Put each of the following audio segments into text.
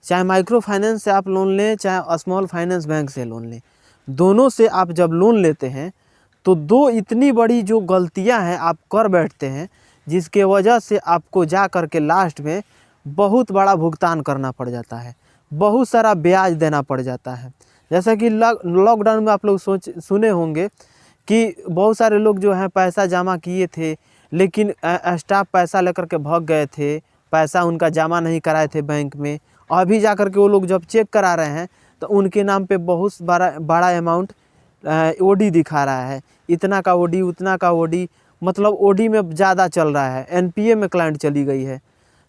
चाहे micro finance से आप लोन लें चाहे स्मॉल फाइनेंस बैंक से लोन लें, दोनों से आप जब लोन लेते हैं तो दो इतनी बड़ी जो गलतियां हैं आप कर बैठते हैं, जिसके वजह से आपको जा कर के लास्ट में बहुत बड़ा भुगतान करना पड़ जाता है, बहुत सारा ब्याज देना पड़ जाता है। जैसा कि लॉकडाउन में आप लोग सुने होंगे कि बहुत सारे लोग जो हैं पैसा जमा किए थे, लेकिन स्टाफ पैसा लेकर के भाग गए थे, पैसा उनका जमा नहीं कराए थे बैंक में। अभी जा कर के वो लोग जब चेक करा रहे हैं तो उनके नाम पे बहुत बड़ा अमाउंट ओडी दिखा रहा है, इतना का ओडी उतना का ओडी, मतलब ओडी में ज़्यादा चल रहा है, एनपीए में क्लाइंट चली गई है।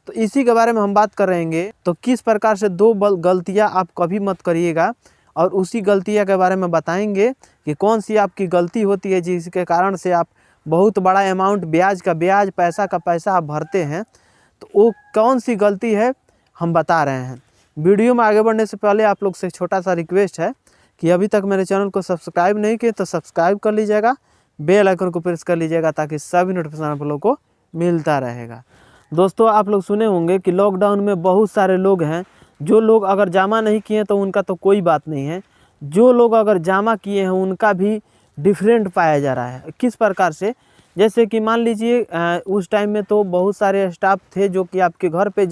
तो इसी के बारे में हम बात करेंगे। तो किस प्रकार से दो गलतियां आप कभी मत करिएगा, और उसी गलतियां के बारे में बताएंगे कि कौन सी आपकी गलती होती है जिसके कारण से आप बहुत बड़ा अमाउंट ब्याज का ब्याज पैसा का पैसा आप भरते हैं। तो वो कौन सी गलती है हम बता रहे हैं। वीडियो में आगे बढ़ने से पहले आप लोग से छोटा सा रिक्वेस्ट है कि अभी तक मेरे चैनल को सब्सक्राइब नहीं किए तो सब्सक्राइब कर लीजिएगा, बेल आइकन को प्रेस कर लीजिएगा ताकि सभी नोटिफिकेशन आप लोगों को मिलता रहेगा। दोस्तों, आप लोग सुने होंगे कि लॉकडाउन में बहुत सारे लोग हैं, जो लोग अगर जमा नहीं किए तो उनका तो कोई बात नहीं है, जो लोग अगर जमा किए हैं उनका भी डिफरेंट पाया जा रहा है। किस प्रकार से, जैसे कि मान लीजिए उस टाइम में तो बहुत सारे स्टाफ थे जो कि आपके घर पे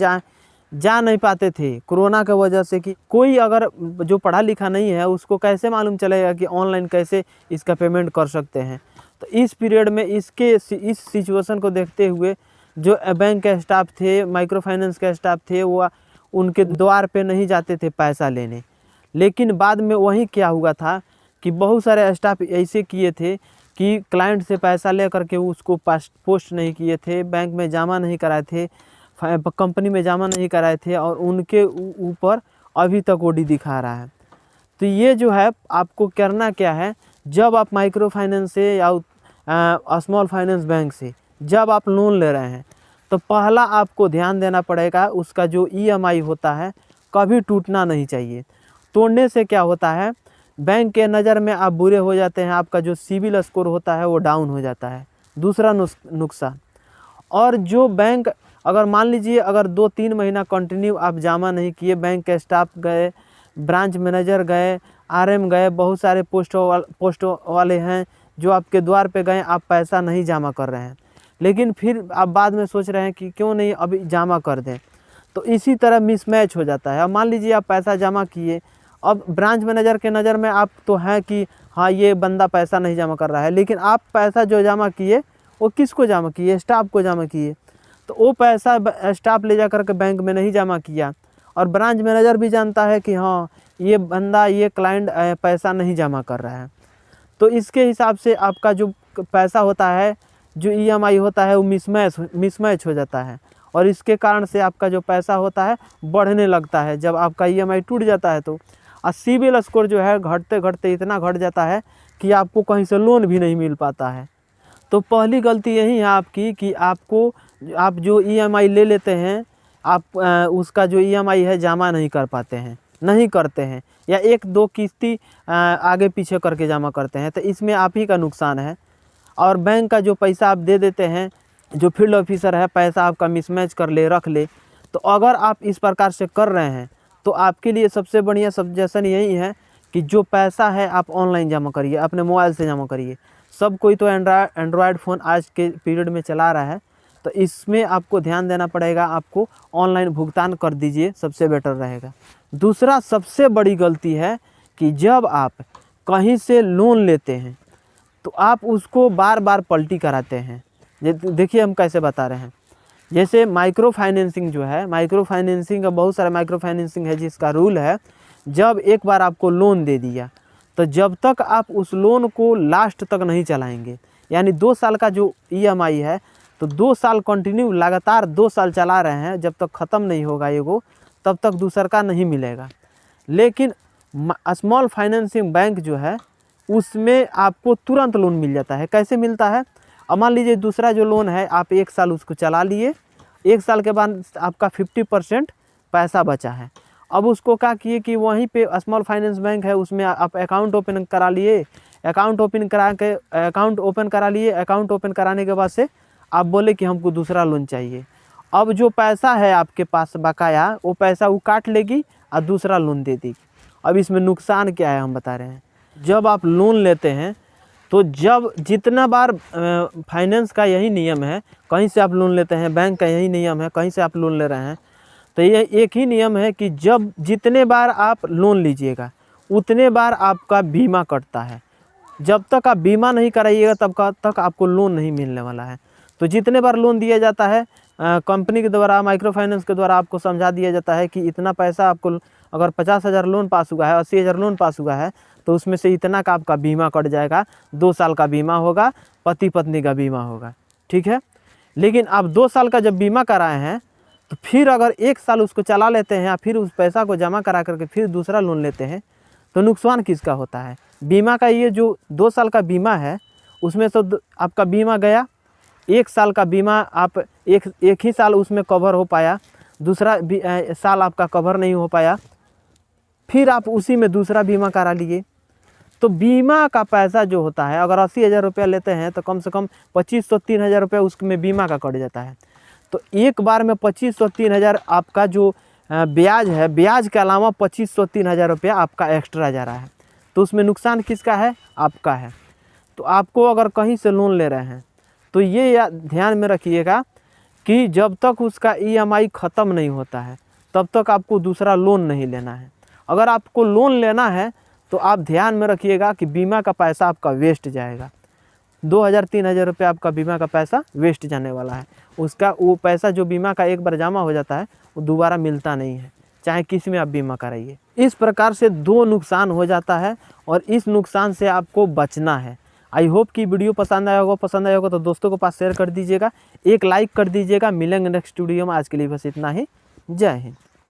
जा नहीं पाते थे कोरोना की वजह से, कि कोई अगर जो पढ़ा लिखा नहीं है उसको कैसे मालूम चलेगा कि ऑनलाइन कैसे इसका पेमेंट कर सकते हैं। तो इस पीरियड में इस सिचुएशन को देखते हुए जो बैंक के स्टाफ थे, माइक्रो फाइनेंस के स्टाफ थे, वो उनके द्वार पे नहीं जाते थे पैसा लेने। लेकिन बाद में वही क्या हुआ था कि बहुत सारे स्टाफ ऐसे किए थे कि क्लाइंट से पैसा ले करके उसको पोस्ट नहीं किए थे, बैंक में जमा नहीं कराए थे, कंपनी में जमा नहीं कराए थे, और उनके ऊपर अभी तक ओडी दिखा रहा है। तो ये जो है आपको करना क्या है, जब आप माइक्रो फाइनेंस से या स्मॉल फाइनेंस बैंक से जब आप लोन ले रहे हैं तो पहला आपको ध्यान देना पड़ेगा, उसका जो ईएमआई होता है कभी टूटना नहीं चाहिए। तोड़ने से क्या होता है, बैंक के नज़र में आप बुरे हो जाते हैं, आपका जो सिविल स्कोर होता है वो डाउन हो जाता है। दूसरा नुकसान, और जो बैंक अगर मान लीजिए अगर 2-3 महीना कंटिन्यू आप जमा नहीं किए, बैंक के स्टाफ गए, ब्रांच मैनेजर गए, आरएम गए, बहुत सारे पोस्ट वाले हैं जो आपके द्वार पे गए, आप पैसा नहीं जमा कर रहे हैं, लेकिन फिर आप बाद में सोच रहे हैं कि क्यों नहीं अभी जमा कर दें, तो इसी तरह मिसमैच हो जाता है। अब मान लीजिए आप पैसा जमा किए, अब ब्रांच मैनेजर के नज़र में आप तो हैं कि हाँ ये बंदा पैसा नहीं जमा कर रहा है, लेकिन आप पैसा जो जमा किए वो किसको जमा किए, स्टाफ को जमा किए। तो वो पैसा स्टाफ ले जा कर के बैंक में नहीं जमा किया, और ब्रांच मैनेजर भी जानता है कि हाँ ये बंदा ये क्लाइंट पैसा नहीं जमा कर रहा है। तो इसके हिसाब से आपका जो पैसा होता है, जो ईएमआई होता है वो मिसमैच हो जाता है, और इसके कारण से आपका जो पैसा होता है बढ़ने लगता है। जब आपका ईएमआई टूट जाता है तो सिविल स्कोर जो है घटते घटते इतना घट जाता है कि आपको कहीं से लोन भी नहीं मिल पाता है। तो पहली गलती यही है आपकी कि आप जो ईएमआई ले लेते हैं, आप उसका जो ईएमआई है जमा नहीं कर पाते हैं, नहीं करते हैं, या 1-2 किस्ती आगे पीछे करके जमा करते हैं। तो इसमें आप ही का नुकसान है। और बैंक का जो पैसा आप दे देते हैं, जो फील्ड ऑफिसर है पैसा आपका मिसमैच कर ले रख ले, तो अगर आप इस प्रकार से कर रहे हैं तो आपके लिए सबसे बढ़िया सजेशन यही है कि जो पैसा है आप ऑनलाइन जमा करिए, अपने मोबाइल से जमा करिए। सब कोई तो एंड्रॉयड फ़ोन आज के पीरियड में चला रहा है, तो इसमें आपको ध्यान देना पड़ेगा, आपको ऑनलाइन भुगतान कर दीजिए, सबसे बेटर रहेगा। दूसरा सबसे बड़ी गलती है कि जब आप कहीं से लोन लेते हैं तो आप उसको बार बार पलटी कराते हैं। देखिए हम कैसे बता रहे हैं। जैसे माइक्रो फाइनेंसिंग जो है, माइक्रो फाइनेंसिंग का बहुत सारा माइक्रो फाइनेंसिंग है जिसका रूल है, जब एक बार आपको लोन दे दिया तो जब तक आप उस लोन को लास्ट तक नहीं चलाएंगे, यानी 2 साल का जो ईएमआई है, तो 2 साल कंटिन्यू लगातार 2 साल चला रहे हैं, जब तक ख़त्म नहीं होगा एगो तब तक दूसर का नहीं मिलेगा। लेकिन स्मॉल फाइनेंसिंग बैंक जो है उसमें आपको तुरंत लोन मिल जाता है। कैसे मिलता है, अब मान लीजिए दूसरा जो लोन है आप 1 साल उसको चला लिए, 1 साल के बाद आपका 50% पैसा बचा है। अब उसको क्या किए कि वहीं पे स्मॉल फाइनेंस बैंक है उसमें आप अकाउंट ओपन करा लिए, अकाउंट ओपन कराने के बाद से आप बोले कि हमको दूसरा लोन चाहिए। अब जो पैसा है आपके पास बकाया, वो पैसा वो काट लेगी और दूसरा लोन दे देगी। अब इसमें नुकसान क्या है हम बता रहे हैं। जब आप लोन लेते हैं तो जब जितना बार फाइनेंस का यही नियम है, कहीं से आप लोन लेते हैं, बैंक का यही नियम है, कहीं से आप लोन ले रहे हैं, तो ये एक ही नियम है कि जब जितने बार आप लोन लीजिएगा उतने बार आपका बीमा कटता है। जब तक आप बीमा नहीं कराइएगा तब तक आपको लोन नहीं मिलने वाला है। तो जितने बार लोन दिया जाता है कंपनी के द्वारा, माइक्रो फाइनेंस के द्वारा आपको समझा दिया जाता है कि इतना पैसा आपको, अगर 50,000 लोन पास हुआ है, 80,000 लोन पास हुआ है, तो उसमें से इतना का आपका बीमा कट जाएगा। 2 साल का बीमा होगा, पति पत्नी का बीमा होगा, ठीक है। लेकिन आप 2 साल का जब बीमा कराए हैं तो फिर अगर 1 साल उसको चला लेते हैं या फिर उस पैसा को जमा करा करके फिर दूसरा लोन लेते हैं तो नुकसान किसका होता है? बीमा का। ये जो 2 साल का बीमा है उसमें तो आपका बीमा गया, 1 साल का बीमा आप एक ही साल उसमें कवर हो पाया, दूसरा साल आपका कवर नहीं हो पाया, फिर आप उसी में दूसरा बीमा करा लिए। तो बीमा का पैसा जो होता है, अगर 80,000 रुपया लेते हैं तो कम से कम 2,500-3,000 रुपया उसमें बीमा का कट जाता है। तो एक बार में 2,500-3,000 आपका जो ब्याज है, ब्याज के अलावा 2,500-3,000 रुपया आपका एक्स्ट्रा जा रहा है। तो उसमें नुकसान किसका है? आपका है। तो आपको अगर कहीं से लोन ले रहे हैं तो ये ध्यान में रखिएगा कि जब तक उसका EMI ख़त्म नहीं होता है तब तक आपको दूसरा लोन नहीं लेना है। अगर आपको लोन लेना है तो आप ध्यान में रखिएगा कि बीमा का पैसा आपका वेस्ट जाएगा। 2,000-3,000 रुपये आपका बीमा का पैसा वेस्ट जाने वाला है। उसका वो पैसा जो बीमा का एक बार जमा हो जाता है वो दोबारा मिलता नहीं है, चाहे किसी में आप बीमा कराइए। इस प्रकार से 2 नुकसान हो जाता है और इस नुकसान से आपको बचना है। आई होप कि वीडियो पसंद आया होगा तो दोस्तों के पास शेयर कर दीजिएगा, एक लाइक कर दीजिएगा। मिलेंगे नेक्स्ट वीडियो में। आज के लिए बस इतना ही। जय हिंद।